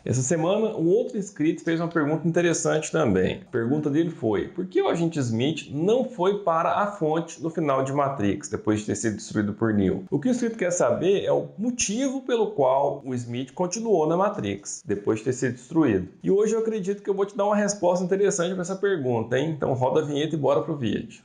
Essa semana, um outro inscrito fez uma pergunta interessante também. A pergunta dele foi: por que o agente Smith não foi para a fonte no final de Matrix, depois de ter sido destruído por Neo? O que o inscrito quer saber é o motivo pelo qual o Smith continuou na Matrix, depois de ter sido destruído. E hoje eu acredito que eu vou te dar uma resposta interessante para essa pergunta, hein? Então roda a vinheta e bora pro vídeo.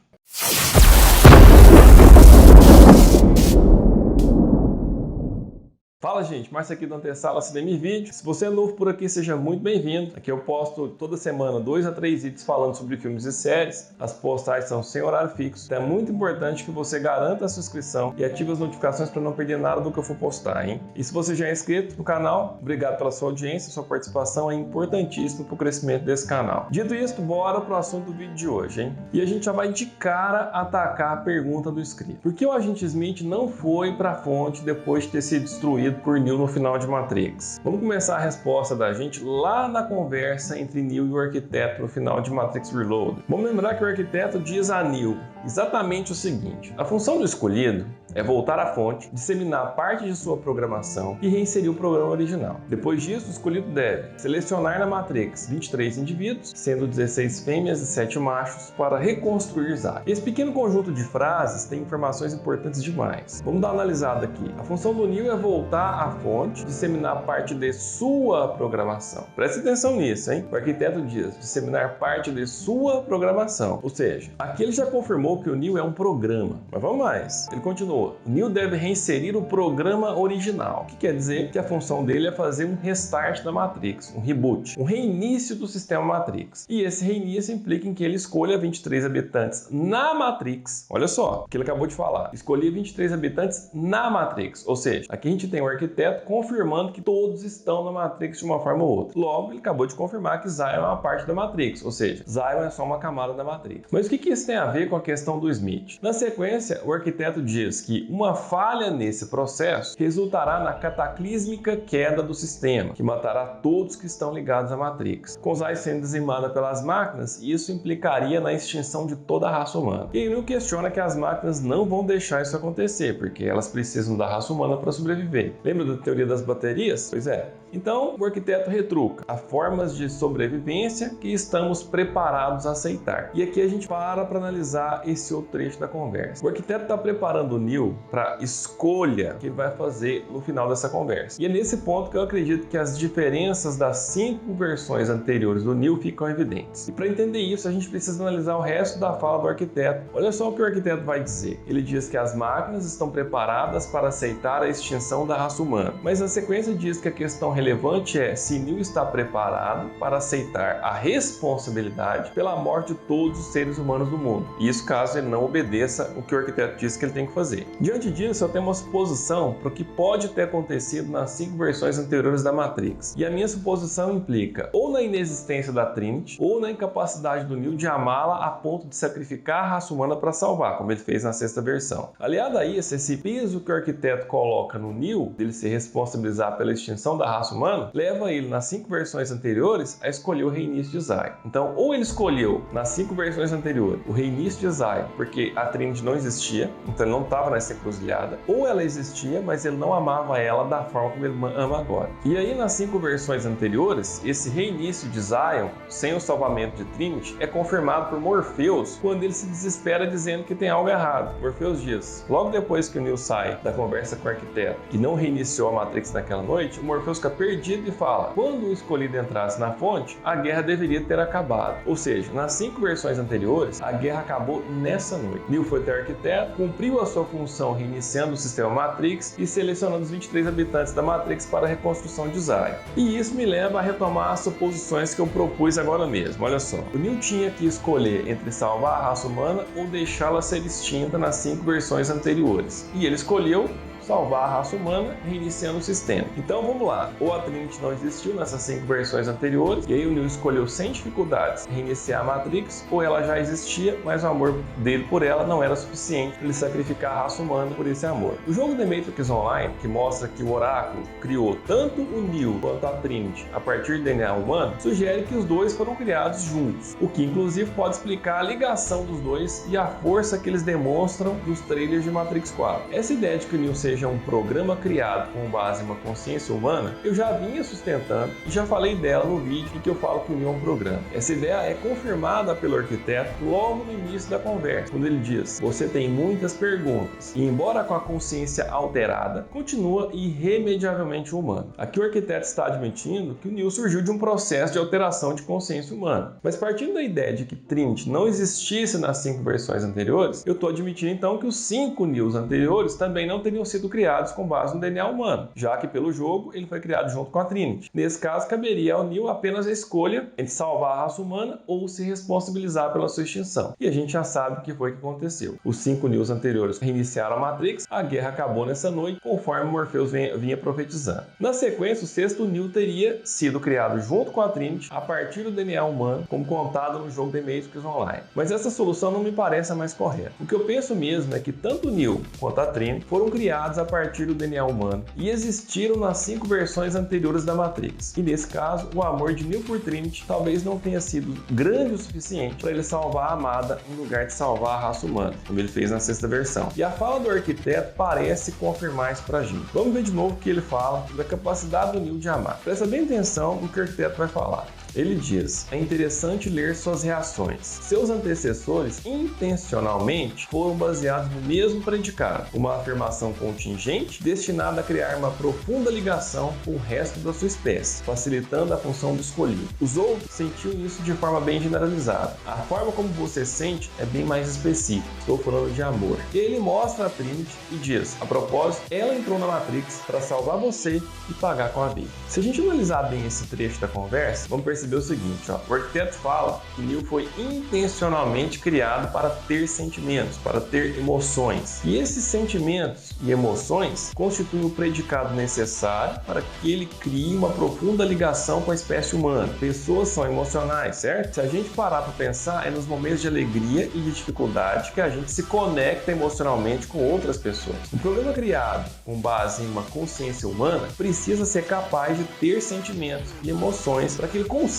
Fala gente, Márcio aqui do Antessala Cinema e Vídeo. Se você é novo por aqui, seja muito bem-vindo. Aqui eu posto toda semana 2 a 3 vídeos falando sobre filmes e séries. As postagens são sem horário fixo. Então é muito importante que você garanta a sua inscrição e ative as notificações para não perder nada do que eu for postar, hein? E se você já é inscrito no canal, obrigado pela sua audiência, sua participação é importantíssima para o crescimento desse canal. Dito isso, bora pro assunto do vídeo de hoje, hein? E a gente já vai de cara atacar a pergunta do inscrito. Por que o agente Smith não foi para a fonte depois de ter sido destruído por Neo no final de Matrix? Vamos começar a resposta da gente lá na conversa entre Neo e o arquiteto no final de Matrix Reloaded. Vamos lembrar que o arquiteto diz a Neo exatamente o seguinte: a função do escolhido é voltar à fonte, disseminar parte de sua programação e reinserir o programa original. Depois disso, o escolhido deve selecionar na Matrix 23 indivíduos, sendo 16 fêmeas e 7 machos, para reconstruir Zion. Esse pequeno conjunto de frases tem informações importantes demais. Vamos dar uma analisada aqui. A função do Neo é voltar à fonte, disseminar parte de sua programação. Preste atenção nisso, hein? O arquiteto diz disseminar parte de sua programação. Ou seja, aqui ele já confirmou que o Neo é um programa. Mas vamos mais. Ele continua: o Neo deve reinserir o programa original, que quer dizer que a função dele é fazer um restart da Matrix, um reboot, um reinício do sistema Matrix. E esse reinício implica em que ele escolha 23 habitantes na Matrix. Olha só o que ele acabou de falar: escolher 23 habitantes na Matrix. Ou seja, aqui a gente tem o arquiteto confirmando que todos estão na Matrix de uma forma ou outra. Logo, ele acabou de confirmar que Zion é uma parte da Matrix, ou seja, Zion é só uma camada da Matrix. Mas o que isso tem a ver com a questão do Smith? Na sequência, o arquiteto diz que uma falha nesse processo resultará na cataclísmica queda do sistema, que matará todos que estão ligados à Matrix. Com Zion sendo dizimada pelas máquinas, isso implicaria na extinção de toda a raça humana. E ele não questiona que as máquinas não vão deixar isso acontecer, porque elas precisam da raça humana para sobreviver. Lembra da teoria das baterias? Pois é. Então, o arquiteto retruca: há formas de sobrevivência que estamos preparados a aceitar. E aqui a gente para analisar esse outro trecho da conversa. O arquiteto está preparando o Neo para a escolha que ele vai fazer no final dessa conversa. E é nesse ponto que eu acredito que as diferenças das 5 versões anteriores do Neo ficam evidentes. E para entender isso, a gente precisa analisar o resto da fala do arquiteto. Olha só o que o arquiteto vai dizer. Ele diz que as máquinas estão preparadas para aceitar a extinção da raça humana. Mas na sequência diz que a questão relevante é se Neo está preparado para aceitar a responsabilidade pela morte de todos os seres humanos do mundo. Isso caso ele não obedeça o que o arquiteto disse que ele tem que fazer. Diante disso, eu tenho uma suposição para o que pode ter acontecido nas 5 versões anteriores da Matrix. E a minha suposição implica ou na inexistência da Trinity, ou na incapacidade do Neo de amá-la a ponto de sacrificar a raça humana para salvar, como ele fez na 6ª versão. Aliado a isso, esse peso que o arquiteto coloca no Neo, dele se responsabilizar pela extinção da raça humana, leva ele nas 5 versões anteriores a escolher o reinício de Zion. Então, ou ele escolheu nas 5 versões anteriores o reinício de Zion porque a Trinity não existia, então ele não estava nessa encruzilhada, ou ela existia, mas ele não amava ela da forma como ele ama agora. E aí, nas 5 versões anteriores, esse reinício de Zion, sem o salvamento de Trinity, é confirmado por Morpheus quando ele se desespera dizendo que tem algo errado. Morpheus diz: logo depois que o Neo sai da conversa com o arquiteto e não reiniciou a Matrix naquela noite, o Morpheus fica perdido e fala: quando o escolhido entrasse na fonte, a guerra deveria ter acabado. Ou seja, nas 5 versões anteriores, a guerra acabou nessa noite. Neo foi até o arquiteto, cumpriu a sua função reiniciando o sistema Matrix e selecionando os 23 habitantes da Matrix para a reconstrução de Zion. E isso me leva a retomar as suposições que eu propus agora mesmo. Olha só, o Neo tinha que escolher entre salvar a raça humana ou deixá-la ser extinta nas 5 versões anteriores. E ele escolheu salvar a raça humana, reiniciando o sistema. Então vamos lá, ou a Trinity não existiu nessas 5 versões anteriores, e aí o Neo escolheu sem dificuldades reiniciar a Matrix, ou ela já existia, mas o amor dele por ela não era suficiente para ele sacrificar a raça humana por esse amor. O jogo The Matrix Online, que mostra que o Oráculo criou tanto o Neo quanto a Trinity a partir do DNA humano, sugere que os dois foram criados juntos, o que inclusive pode explicar a ligação dos dois e a força que eles demonstram nos trailers de Matrix 4. Essa ideia de que o Neo seria seja um programa criado com base em uma consciência humana, eu já vinha sustentando e já falei dela no vídeo em que eu falo que o NIL é um programa. Essa ideia é confirmada pelo arquiteto logo no início da conversa, quando ele diz: você tem muitas perguntas e, embora com a consciência alterada, continua irremediavelmente humano. Aqui o arquiteto está admitindo que o NIL surgiu de um processo de alteração de consciência humana. Mas partindo da ideia de que Trinity não existisse nas 5 versões anteriores, eu estou admitindo então que os 5 NILs anteriores também não teriam sido criados com base no DNA humano, já que pelo jogo ele foi criado junto com a Trinity. Nesse caso, caberia ao NIL apenas a escolha entre salvar a raça humana ou se responsabilizar pela sua extinção. E a gente já sabe o que foi que aconteceu. Os 5 NILs anteriores reiniciaram a Matrix, a guerra acabou nessa noite, conforme Morpheus vinha profetizando. Na sequência, o 6º NIL teria sido criado junto com a Trinity a partir do DNA humano, como contado no jogo The Matrix Online. Mas essa solução não me parece a mais correta. O que eu penso mesmo é que tanto o NIL quanto a Trinity foram criados a partir do DNA humano e existiram nas 5 versões anteriores da Matrix. E nesse caso, o amor de NIL por Trinity talvez não tenha sido grande o suficiente para ele salvar a amada em lugar de salvar a raça humana, como ele fez na 6ª versão. E a fala do arquiteto parece confirmar isso pra gente. Vamos ver de novo o que ele fala da capacidade do NIL de amar. Presta bem atenção no que o arquiteto vai falar. Ele diz: é interessante ler suas reações. Seus antecessores intencionalmente foram baseados no mesmo predicado, uma afirmação contingente destinada a criar uma profunda ligação com o resto da sua espécie, facilitando a função do escolhido. Os outros sentiam isso de forma bem generalizada. A forma como você sente é bem mais específica. Estou falando de amor. E ele mostra a Trinity e diz: a propósito, ela entrou na Matrix para salvar você e pagar com a vida. Se a gente analisar bem esse trecho da conversa, vamos perceber o seguinte, o arquiteto fala que NIL foi intencionalmente criado para ter sentimentos, para ter emoções. E esses sentimentos e emoções constituem o predicado necessário para que ele crie uma profunda ligação com a espécie humana. Pessoas são emocionais, certo? Se a gente parar para pensar, é nos momentos de alegria e de dificuldade que a gente se conecta emocionalmente com outras pessoas. Um programa criado com base em uma consciência humana precisa ser capaz de ter sentimentos e emoções para que ele consiga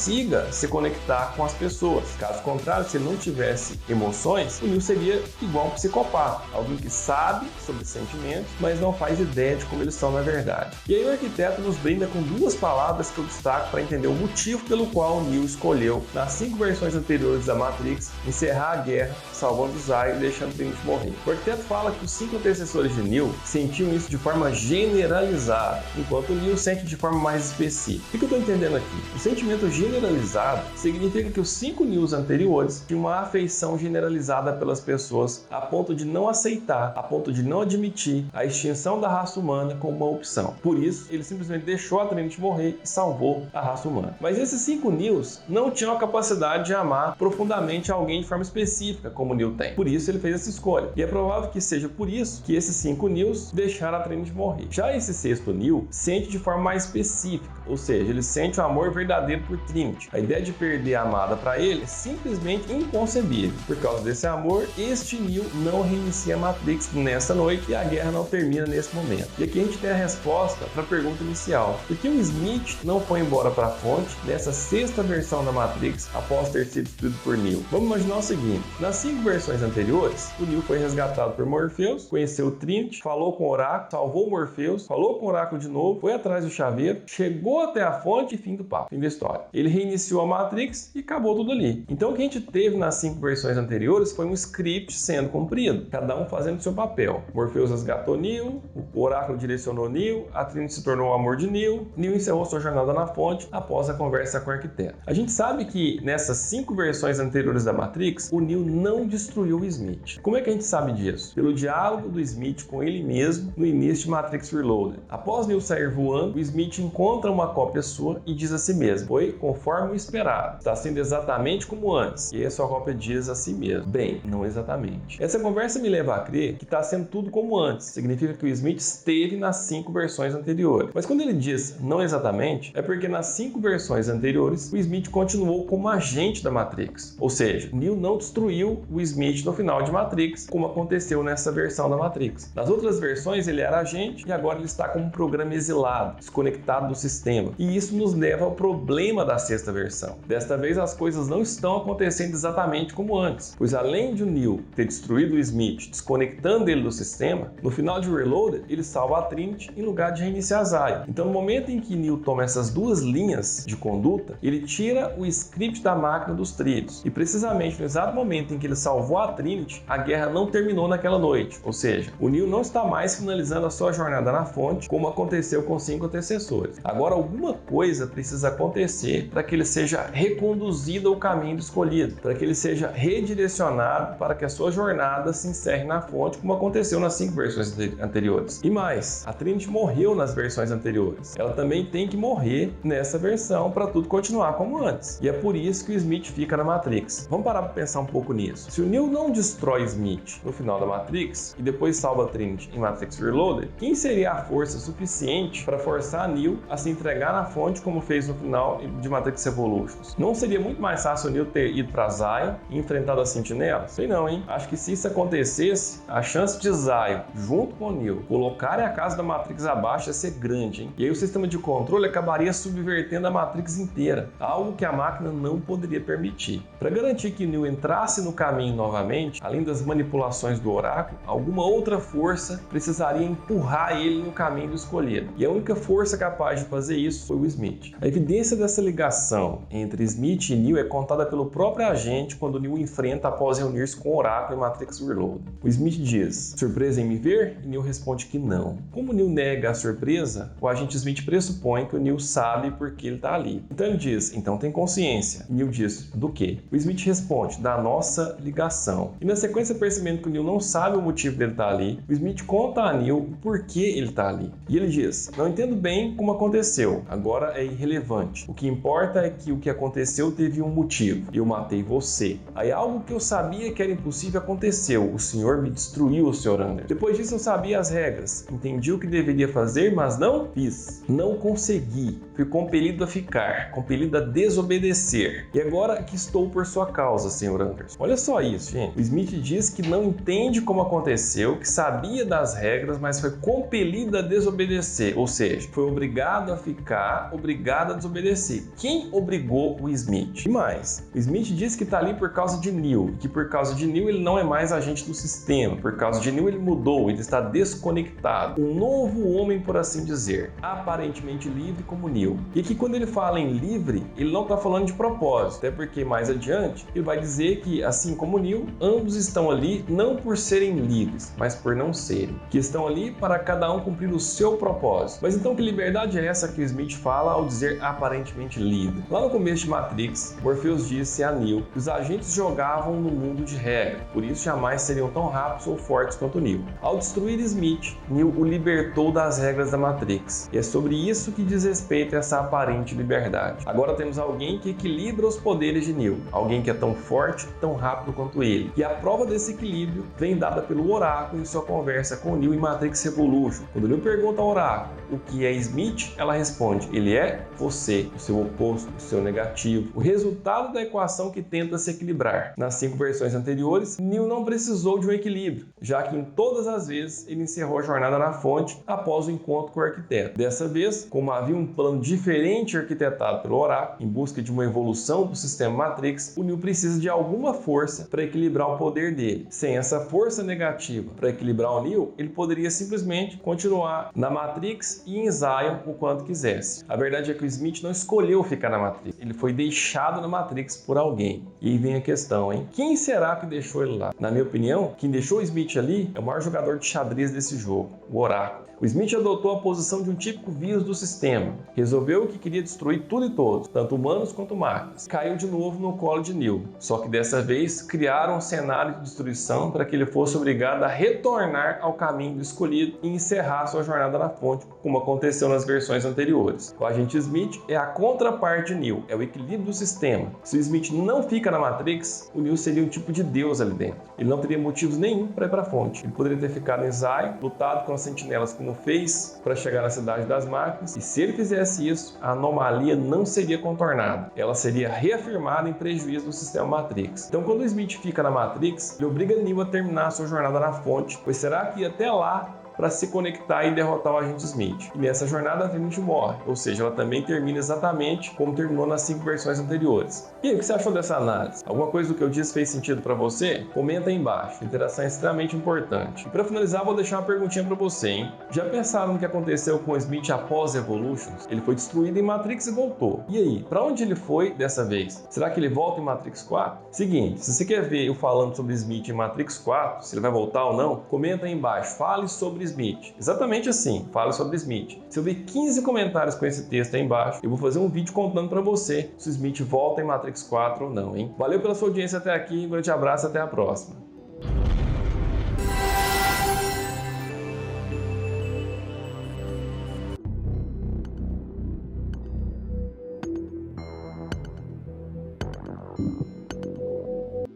se conectar com as pessoas. Caso contrário, se ele não tivesse emoções, o NIL seria igual um psicopata, alguém que sabe sobre sentimentos, mas não faz ideia de como eles são na verdade. E aí o arquiteto nos brinda com 2 palavras que eu destaco para entender o motivo pelo qual o NIL escolheu, nas 5 versões anteriores da Matrix, encerrar a guerra, salvando Zay e deixando Trinity morrer. O arquiteto fala que os 5 antecessores de NIL sentiam isso de forma generalizada, enquanto o NIL sente de forma mais específica. O que eu estou entendendo aqui? O sentimento generalizado significa que os 5 NILs anteriores tinham uma afeição generalizada pelas pessoas a ponto de não aceitar, a ponto de não admitir a extinção da raça humana como uma opção. Por isso, ele simplesmente deixou a Trinity morrer e salvou a raça humana. Mas esses 5 NILs não tinham a capacidade de amar profundamente alguém de forma específica, como o NIL tem. Por isso, ele fez essa escolha. E é provável que seja por isso que esses 5 NILs deixaram a Trinity morrer. Já esse 6º NIL sente de forma mais específica, ou seja, ele sente o amor verdadeiro por Trinity. A ideia de perder a amada para ele é simplesmente inconcebível. Por causa desse amor, este NIL não reinicia a Matrix nessa noite e a guerra não termina nesse momento. E aqui a gente tem a resposta para a pergunta inicial: por que o Smith não foi embora para a fonte nessa 6ª versão da Matrix após ter sido destruído por NIL? Vamos imaginar o seguinte: nas 5 versões anteriores, o NIL foi resgatado por Morpheus, conheceu o Trinity, falou com o Oráculo, salvou Morpheus, falou com o Oráculo de novo, foi atrás do chaveiro, chegou até a fonte e fim do papo, fim da história. Ele reiniciou a Matrix e acabou tudo ali. Então o que a gente teve nas 5 versões anteriores foi um script sendo cumprido, cada um fazendo seu papel. Morpheus resgatou Neo, o Oráculo direcionou Neo, a Trinity se tornou o amor de Neo encerrou sua jornada na fonte após a conversa com o arquiteto. A gente sabe que nessas 5 versões anteriores da Matrix, o Neo não destruiu o Smith. Como é que a gente sabe disso? Pelo diálogo do Smith com ele mesmo no início de Matrix Reloaded. Após Neo sair voando, o Smith encontra uma cópia sua e diz a si mesmo: foi conforme o esperado, está sendo exatamente como antes. E aí a sua cópia diz a si mesmo: bem, não exatamente. Essa conversa me leva a crer que está sendo tudo como antes. Significa que o Smith esteve nas 5 versões anteriores. Mas quando ele diz não exatamente, é porque nas 5 versões anteriores, o Smith continuou como agente da Matrix. Ou seja, Neo não destruiu o Smith no final de Matrix, como aconteceu nessa versão da Matrix. Nas outras versões, ele era agente e agora ele está como um programa exilado, desconectado do sistema. E isso nos leva ao problema da sexta versão. Desta vez as coisas não estão acontecendo exatamente como antes, pois além de o Neo ter destruído o Smith, desconectando ele do sistema, no final de Reloaded ele salva a Trinity em lugar de reiniciar Zion. Então no momento em que Neo toma essas duas linhas de conduta, ele tira o script da máquina dos trilhos. E precisamente no exato momento em que ele salvou a Trinity, a guerra não terminou naquela noite, ou seja, o Neo não está mais finalizando a sua jornada na fonte como aconteceu com 5 antecessores. Agora alguma coisa precisa acontecer para que ele seja reconduzido ao caminho escolhido, para que ele seja redirecionado para que a sua jornada se encerre na fonte, como aconteceu nas 5 versões anteriores. E mais, a Trinity morreu nas versões anteriores. Ela também tem que morrer nessa versão para tudo continuar como antes. E é por isso que o Smith fica na Matrix. Vamos parar para pensar um pouco nisso. Se o Neo não destrói Smith no final da Matrix e depois salva a Trinity em Matrix Reloaded, quem seria a força suficiente para forçar a Neo a se entregar na fonte como fez no final de Matrix Revolutions? Não seria muito mais fácil o Neo ter ido para Zion e enfrentado as sentinelas? Sei não, hein? Acho que se isso acontecesse, a chance de Zion, junto com o Neo, colocarem a casa da Matrix abaixo ia ser grande, hein? E aí o sistema de controle acabaria subvertendo a Matrix inteira, algo que a máquina não poderia permitir. Para garantir que Neo entrasse no caminho novamente, além das manipulações do oráculo, alguma outra força precisaria empurrar ele no caminho escolhido. E a única força capaz de fazer isso foi o Smith. A evidência dessa ligação entre Smith e Neo é contada pelo próprio agente quando Neo enfrenta após reunir-se com o oráculo em Matrix Reloaded. O Smith diz: "Surpresa em me ver?" E Neo responde que não. Como Neo nega a surpresa, o agente Smith pressupõe que o Neo sabe por que ele está ali. Então ele diz: "Então tem consciência." E Neo diz: "Do quê?" O Smith responde: "Da nossa ligação." E na sequência, percebendo que o Neo não sabe o motivo dele estar ali, o Smith conta a Neo o porquê ele está ali. E ele diz: "Não entendo bem como aconteceu, agora é irrelevante. O que importa é que o que aconteceu teve um motivo. Eu matei você. Aí algo que eu sabia que era impossível aconteceu. O senhor me destruiu, Sr. Anders. Depois disso eu sabia as regras. Entendi o que deveria fazer, mas não fiz. Não consegui. Fui compelido a ficar, compelido a desobedecer. E agora aqui estou por sua causa, Sr. Anders." Olha só isso, gente. O Smith diz que não entende como aconteceu, que sabia das regras, mas foi compelido a desobedecer. Ou seja, foi obrigado a ficar, obrigado a desobedecer. Quem obrigou o Smith? E mais, o Smith diz que está ali por causa de Neo, que por causa de Neo ele não é mais agente do sistema, por causa de Neo ele mudou, ele está desconectado. Um novo homem, por assim dizer, aparentemente livre como Neo. E que quando ele fala em livre, ele não está falando de propósito, até porque mais adiante ele vai dizer que, assim como Neo, ambos estão ali não por serem livres, mas por não serem, que estão ali para cada um cumprir o seu propósito. Mas então que liberdade é essa que o Smith fala ao dizer aparentemente livre? Lá no começo de Matrix, Morpheus disse a Neo que os agentes jogavam no mundo de regra, por isso jamais seriam tão rápidos ou fortes quanto Neo. Ao destruir Smith, Neo o libertou das regras da Matrix, e é sobre isso que diz respeito a essa aparente liberdade. Agora temos alguém que equilibra os poderes de Neo, alguém que é tão forte, tão rápido quanto ele. E a prova desse equilíbrio vem dada pelo oráculo em sua conversa com Neo em Matrix Revolution. Quando Neo pergunta ao oráculo o que é Smith, ela responde: ele é você, o seu oposto, o seu negativo, o resultado da equação que tenta se equilibrar. Nas 5 versões anteriores, Neo não precisou de um equilíbrio, já que em todas as vezes ele encerrou a jornada na fonte após o encontro com o arquiteto. Dessa vez, como havia um plano diferente arquitetado pelo oráculo, em busca de uma evolução do sistema Matrix, o Neo precisa de alguma força para equilibrar o poder dele. Sem essa força negativa para equilibrar o Neo, ele poderia simplesmente continuar na Matrix e em Zion o quanto quisesse. A verdade é que o Smith não escolheu ficar na Matrix, ele foi deixado na Matrix por alguém. E aí vem a questão, hein? Quem será que deixou ele lá? Na minha opinião, quem deixou o Smith ali é o maior jogador de xadrez desse jogo, o Oráculo. O Smith adotou a posição de um típico vírus do sistema. Resolveu que queria destruir tudo e todos, tanto humanos quanto máquinas. Caiu de novo no colo de Neo. Só que dessa vez criaram um cenário de destruição para que ele fosse obrigado a retornar ao caminho escolhido e encerrar sua jornada na fonte, como aconteceu nas versões anteriores. O agente Smith é a contraparte de Neo, é o equilíbrio do sistema. Se o Smith não fica na Matrix, o Neo seria um tipo de Deus ali dentro. Ele não teria motivos nenhum para ir para a fonte. Ele poderia ter ficado em Zion, lutado com as sentinelas como fez para chegar na cidade das máquinas, e se ele fizesse isso, a anomalia não seria contornada, ela seria reafirmada em prejuízo do sistema Matrix. Então quando o Smith fica na Matrix, ele obriga Neo a terminar a sua jornada na fonte, pois será que até lá para se conectar e derrotar o agente Smith. E nessa jornada a Trinity morre, ou seja, ela também termina exatamente como terminou nas 5 versões anteriores. E aí, o que você achou dessa análise? Alguma coisa do que eu disse fez sentido para você? Comenta aí embaixo, a interação é extremamente importante. E para finalizar, vou deixar uma perguntinha para você, hein? Já pensaram no que aconteceu com o Smith após Evolutions? Ele foi destruído em Matrix e voltou. E aí, para onde ele foi dessa vez? Será que ele volta em Matrix 4? Seguinte, se você quer ver eu falando sobre Smith em Matrix 4, se ele vai voltar ou não, comenta aí embaixo, fale sobre Smith. Exatamente assim, fale sobre Smith. Se eu ver 15 comentários com esse texto aí embaixo, eu vou fazer um vídeo contando para você se o Smith volta em Matrix 4 ou não, hein? Valeu pela sua audiência até aqui, um grande abraço e até a próxima.